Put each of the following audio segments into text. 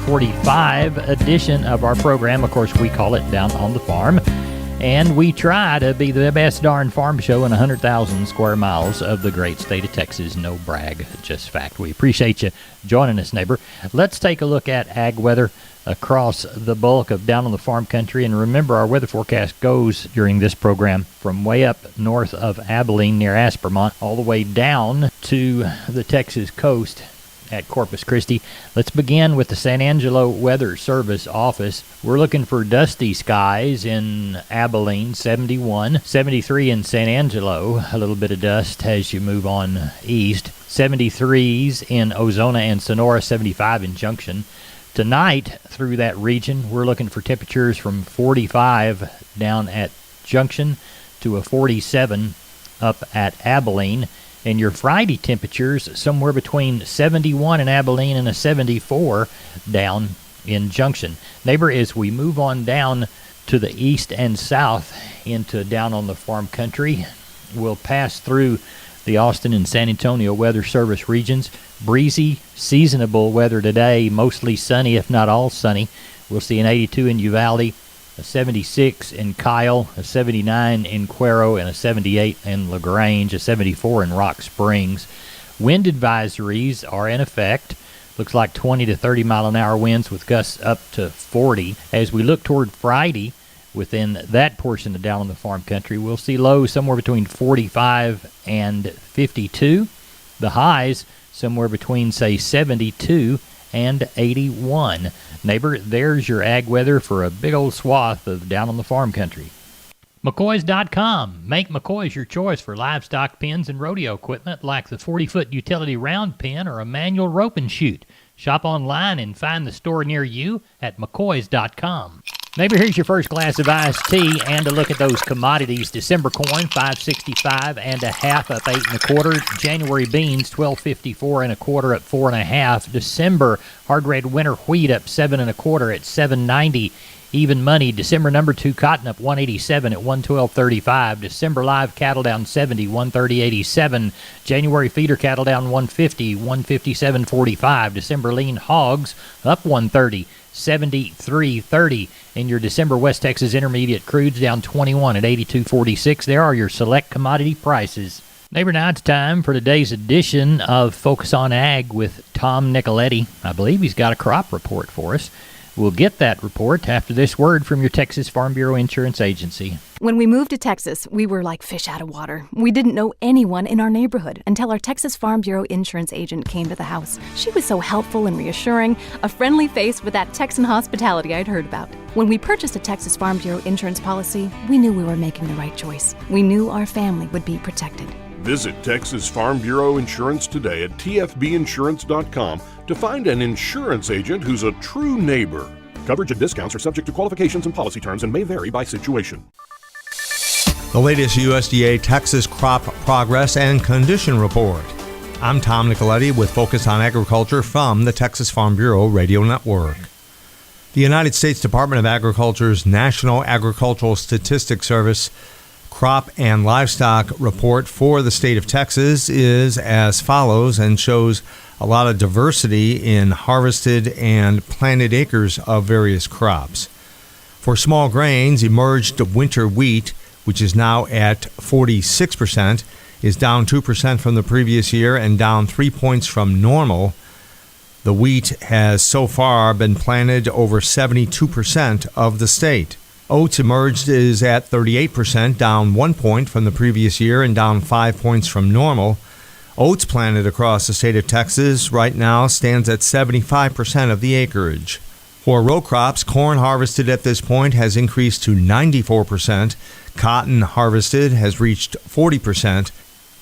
1045 edition of our program. Of course, we call it Down on the Farm. And we try to be the best darn farm show in 100,000 square miles of the great state of Texas. No brag, just fact. We appreciate you joining us, neighbor. Let's take a look at ag weather across the bulk of Down on the Farm country. And remember, our weather forecast goes during this program from way up north of Abilene near Aspermont all the way down to the Texas coast at Corpus Christi. Let's begin with the San Angelo Weather Service office. We're looking for dusty skies in Abilene, 71, 73 in San Angelo, a little bit of dust as you move on east, 73s in Ozona and Sonora, 75 in Junction. Tonight, through that region, we're looking for temperatures from 45 down at Junction to a 47 up at Abilene. And your Friday temperatures somewhere between 71 in Abilene and a 74 down in Junction. Neighbor, as we move on down to the east and south into Down on the Farm country, we'll pass through the Austin and San Antonio Weather Service regions. Breezy, seasonable weather today, mostly sunny, if not all sunny. We'll see an 82 in Uvalde, a 76 in Kyle, a 79 in Cuero, and a 78 in LaGrange, a 74 in Rock Springs. Wind advisories are in effect. Looks like 20 to 30 mile an hour winds with gusts up to 40. As we look toward Friday, within that portion of Down on the Farm country, we'll see lows somewhere between 45 and 52. The highs somewhere between, say, 72 and 81. Neighbor, there's your ag weather for a big old swath of Down on the Farm country. McCoys.com. Make McCoys your choice for livestock pens and rodeo equipment like the 40-foot utility round pen or a manual rope and chute. Shop online and find the store near you at McCoys.com. Neighbor, here's your first glass of iced tea and a look at those commodities. December corn, $5.65 and a half, up 8 1/4. January beans, $12.54 and a quarter, up 4 1/2. December hard red winter wheat up 7 1/4 at $7.90. Even money. December number 2 cotton up 187 at 112.35. December live cattle down 70, 130.87. January feeder cattle down 150, 157.45. December lean hogs up 130. 73.30. In your December West Texas Intermediate crudes down 21 at 82.46. There are your select commodity prices. Neighbor, now it's time for today's edition of Focus on Ag with Tom Nicoletti. I believe he's got a crop report for us. We'll get that report after this word from your Texas Farm Bureau Insurance Agency. When we moved to Texas, we were like fish out of water. We didn't know anyone in our neighborhood until our Texas Farm Bureau Insurance agent came to the house. She was so helpful and reassuring, a friendly face with that Texan hospitality I'd heard about. When we purchased a Texas Farm Bureau insurance policy, we knew we were making the right choice. We knew our family would be protected. Visit Texas Farm Bureau Insurance today at tfbinsurance.com to find an insurance agent who's a true neighbor. Coverage and discounts are subject to qualifications and policy terms and may vary by situation. The latest USDA Texas Crop Progress and Condition Report. I'm Tom Nicoletti with Focus on Agriculture from the Texas Farm Bureau Radio Network. The United States Department of Agriculture's National Agricultural Statistics Service Crop and Livestock Report for the state of Texas is as follows and shows a lot of diversity in harvested and planted acres of various crops. For small grains, emerged winter wheat, which is now at 46%, is down 2% from the previous year and down 3 points from normal. The wheat has so far been planted over 72% of the state. Oats emerged is at 38%, down 1 point from the previous year and down 5 points from normal. Oats planted across the state of Texas right now stands at 75% of the acreage. For row crops, corn harvested at this point has increased to 94%. Cotton harvested has reached 40%.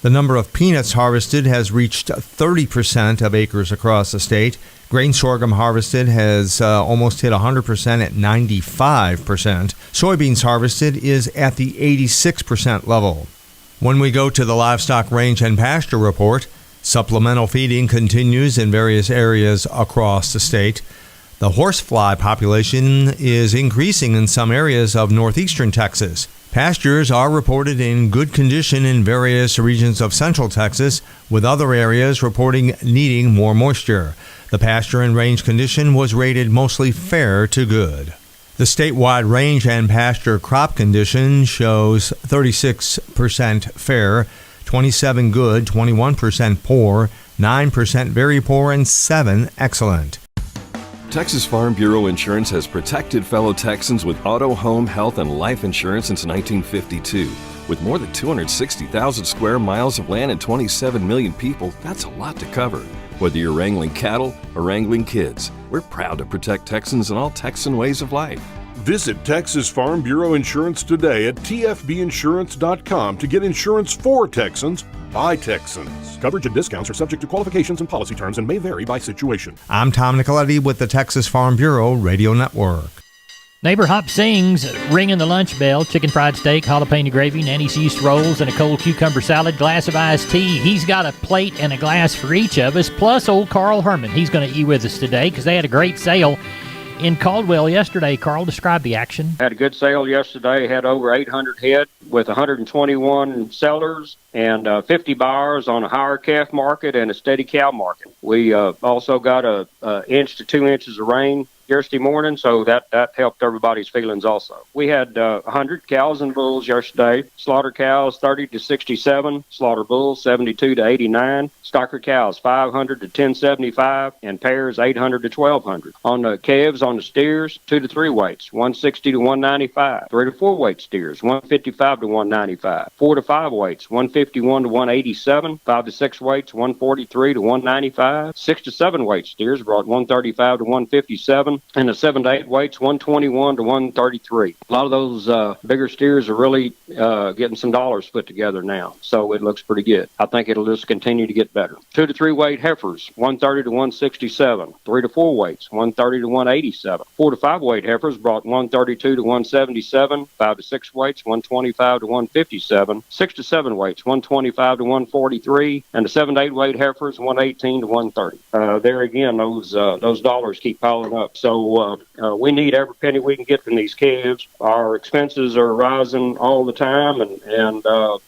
The number of peanuts harvested has reached 30% of acres across the state. Grain sorghum harvested has almost hit 100% at 95%. Soybeans harvested is at the 86% level. When we go to the Livestock Range and Pasture Report, supplemental feeding continues in various areas across the state. The horsefly population is increasing in some areas of northeastern Texas. Pastures are reported in good condition in various regions of central Texas, with other areas reporting needing more moisture. The pasture and range condition was rated mostly fair to good. The statewide range and pasture crop condition shows 36% fair, 27 good, 21% poor, 9% very poor, and 7 excellent. Texas Farm Bureau Insurance has protected fellow Texans with auto, home, health, and life insurance since 1952. With more than 260,000 square miles of land and 27 million people, that's a lot to cover. Whether you're wrangling cattle or wrangling kids, we're proud to protect Texans in all Texan ways of life. Visit Texas Farm Bureau Insurance today at tfbinsurance.com to get insurance for Texans by Texans. Coverage and discounts are subject to qualifications and policy terms and may vary by situation. I'm Tom Nicoletti with the Texas Farm Bureau Radio Network. Neighbor Hop sings, ringing the lunch bell, chicken fried steak, jalapeno gravy, Nanny's yeast rolls, and a cold cucumber salad, glass of iced tea. He's got a plate and a glass for each of us, plus old Carl Herman. He's going to eat with us today because they had a great sale in Caldwell yesterday. Carl, describe the action. Had a good sale yesterday. Had over 800 head with 121 sellers and 50 buyers on a higher calf market and a steady cow market. We also got a inch to 2 inches of rain yesterday morning, so that helped everybody's feelings also. We had 100 cows and bulls yesterday. Slaughter cows 30 to 67, slaughter bulls 72 to 89, stocker cows 500 to 1075, and pairs 800 to 1200. On the calves, on the steers, 2 to 3 weights 160 to 195, 3 to 4 weight steers 155 to 195, 4 to 5 weights 151 to 187, 5 to 6 weights 143 to 195, 6 to 7 weight steers brought 135 to 157, and the 7 to 8 weights 121 to 133. A lot of those bigger steers are really getting some dollars put together now, so it looks pretty good. I think it'll just continue to get better. 2 to 3 weight heifers 130 to 167, 3 to 4 weights 130 to 187, 4 to 5 weight heifers brought 132 to 177, 5 to 6 weights 125 to 157, 6 to 7 weights 125 to 143, and the 7 to 8 weight heifers 118 to 130. There again, those dollars keep piling up. So we need every penny we can get from these calves. Our expenses are rising all the time, and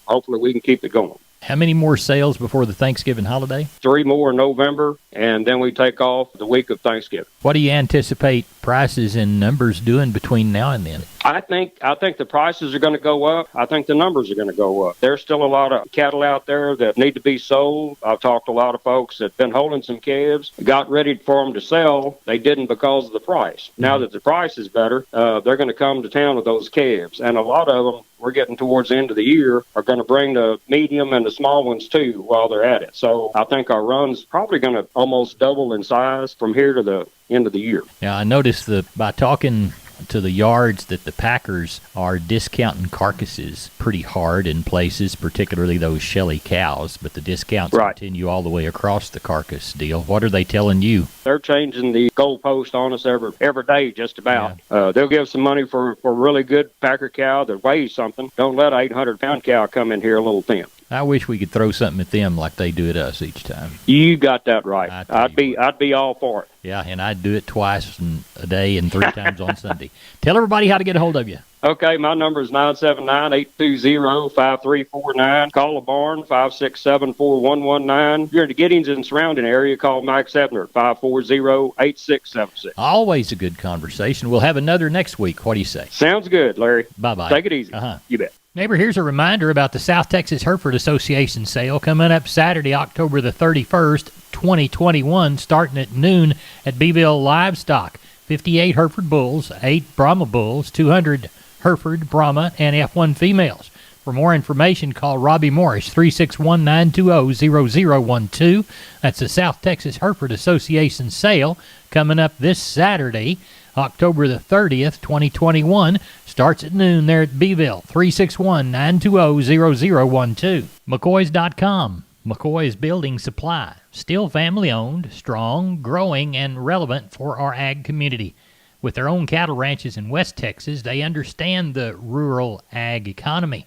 hopefully we can keep it going. How many more sales before the Thanksgiving holiday? 3 more in November, and then we take off the week of Thanksgiving. What do you anticipate prices and numbers doing between now and then? I think the prices are going to go up. I think the numbers are going to go up. There's still a lot of cattle out there that need to be sold. I've talked to a lot of folks that have been holding some calves, got ready for them to sell. They didn't because of the price. Now that the price is better, they're going to come to town with those calves. And a lot of them, we're getting towards the end of the year, are going to bring the medium and the small ones too while they're at it. So I think our run's probably going to almost double in size from here to the end of the year. Yeah, I noticed by talking to the yards that the packers are discounting carcasses pretty hard in places, particularly those Shelly cows, but the discounts continue all the way across the carcass deal. What are they telling you? They're changing the goalpost on us every day just about. Yeah. They'll give some money for a really good packer cow that weighs something. Don't let an 800-pound cow come in here a little thin. I wish we could throw something at them like they do at us each time. You got that right. I'd be all for it. Yeah, and I'd do it twice a day and 3 times on Sunday. Tell everybody how to get a hold of you. Okay, my number is 979-820-5349. Call the barn, 567-4119. If you're in the Giddings and surrounding area, call Mike Sebner, 540-8676. Always a good conversation. We'll have another next week. What do you say? Sounds good, Larry. Bye-bye. Take it easy. You bet. Neighbor, here's a reminder about the South Texas Hereford Association sale coming up Saturday, October the 31st, 2021, starting at noon at Beeville Livestock. 58 Hereford bulls, 8 Brahma bulls, 200 Hereford, Brahma, and F1 females. For more information, call Robbie Morris, 361-920-0012. That's the South Texas Hereford Association sale coming up this Saturday, October the 30th, 2021. Starts at noon there at Beeville, 361-920-0012. McCoys.com. McCoy's Building Supply. Still family-owned, strong, growing, and relevant for our ag community. With their own cattle ranches in West Texas, they understand the rural ag economy.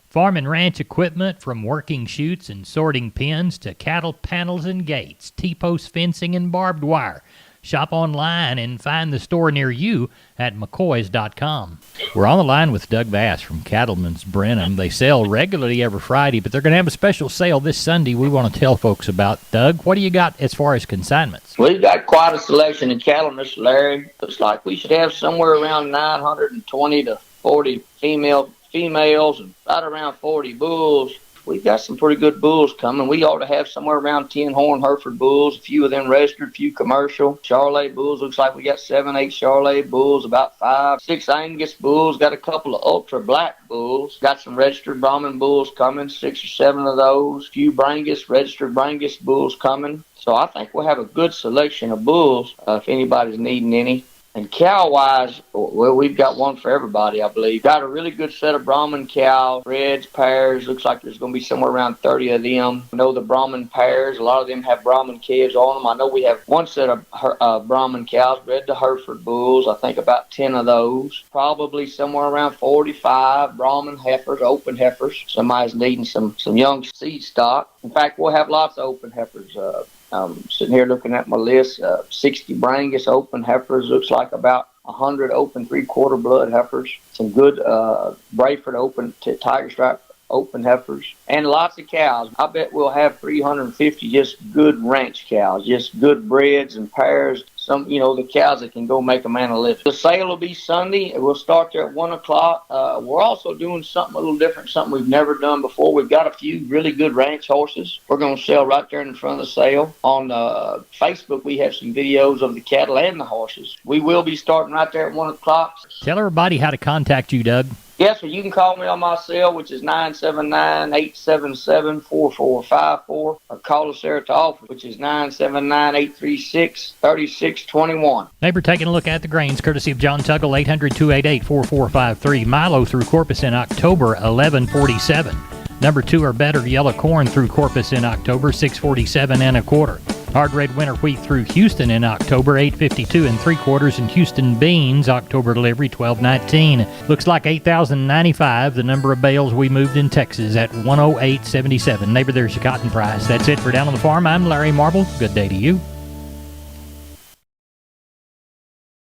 Farm and ranch equipment from working chutes and sorting pens to cattle panels and gates, T-post fencing and barbed wire. Shop online and find the store near you at McCoys.com. We're on the line with Doug Bass from Cattleman's Brenham. They sell regularly every Friday, but they're going to have a special sale this Sunday we want to tell folks about. Doug, what do you got as far as consignments? We've got quite a selection in cattle, Mr. Larry. Looks like we should have somewhere around 920 to 40 females and right around 40 bulls. We've got some pretty good bulls coming. We ought to have somewhere around 10 horn Hereford bulls, a few of them registered, a few commercial. Charolais bulls, looks like we got 7, 8 Charolais bulls, about 5, 6 Angus bulls, got a couple of ultra black bulls, got some registered Brahman bulls coming, 6 or 7 of those, a few Brangus, registered Brangus bulls coming. So I think we'll have a good selection of bulls if anybody's needing any. And cow-wise, well, we've got one for everybody, I believe. Got a really good set of Brahman cows, reds, pairs. Looks like there's going to be somewhere around 30 of them. I know the Brahman pairs, a lot of them have Brahman calves on them. I know we have one set of Brahman cows, bred to Hereford bulls. I think about 10 of those. Probably somewhere around 45 Brahman heifers, open heifers. Somebody's needing some young seed stock. In fact, we'll have lots of open heifers. Sitting here looking at my list, 60 Brangus open heifers, looks like about 100 open 3/4 blood heifers, some good Brayford open Tiger Stripe open heifers, and lots of cows. I bet we'll have 350 just good ranch cows, just good breds and pairs. Some, the cows that can go make a man a living. The sale will be Sunday. We'll start there at 1 o'clock. We're also doing something a little different, something we've never done before. We've got a few really good ranch horses. We're going to sell right there in front of the sale. On Facebook, we have some videos of the cattle and the horses. We will be starting right there at 1 o'clock. Tell everybody how to contact you, Doug. Yes, sir. You can call me on my cell, which is 979-877-4454, or call us there at the office, which is 979-836-3621. Neighbor taking a look at the grains, courtesy of John Tuggle, 800-288-4453. Milo through Corpus in October, 1147. Number 2 or better yellow corn through Corpus in October, 647 1/4. Hard red winter wheat through Houston in October, 852 3/4, and Houston beans October delivery, 1219. Looks like 8,095. The number of bales we moved in Texas at 108.77. Neighbor, there's your cotton price. That's it for Down on the Farm. I'm Larry Marble. Good day to you.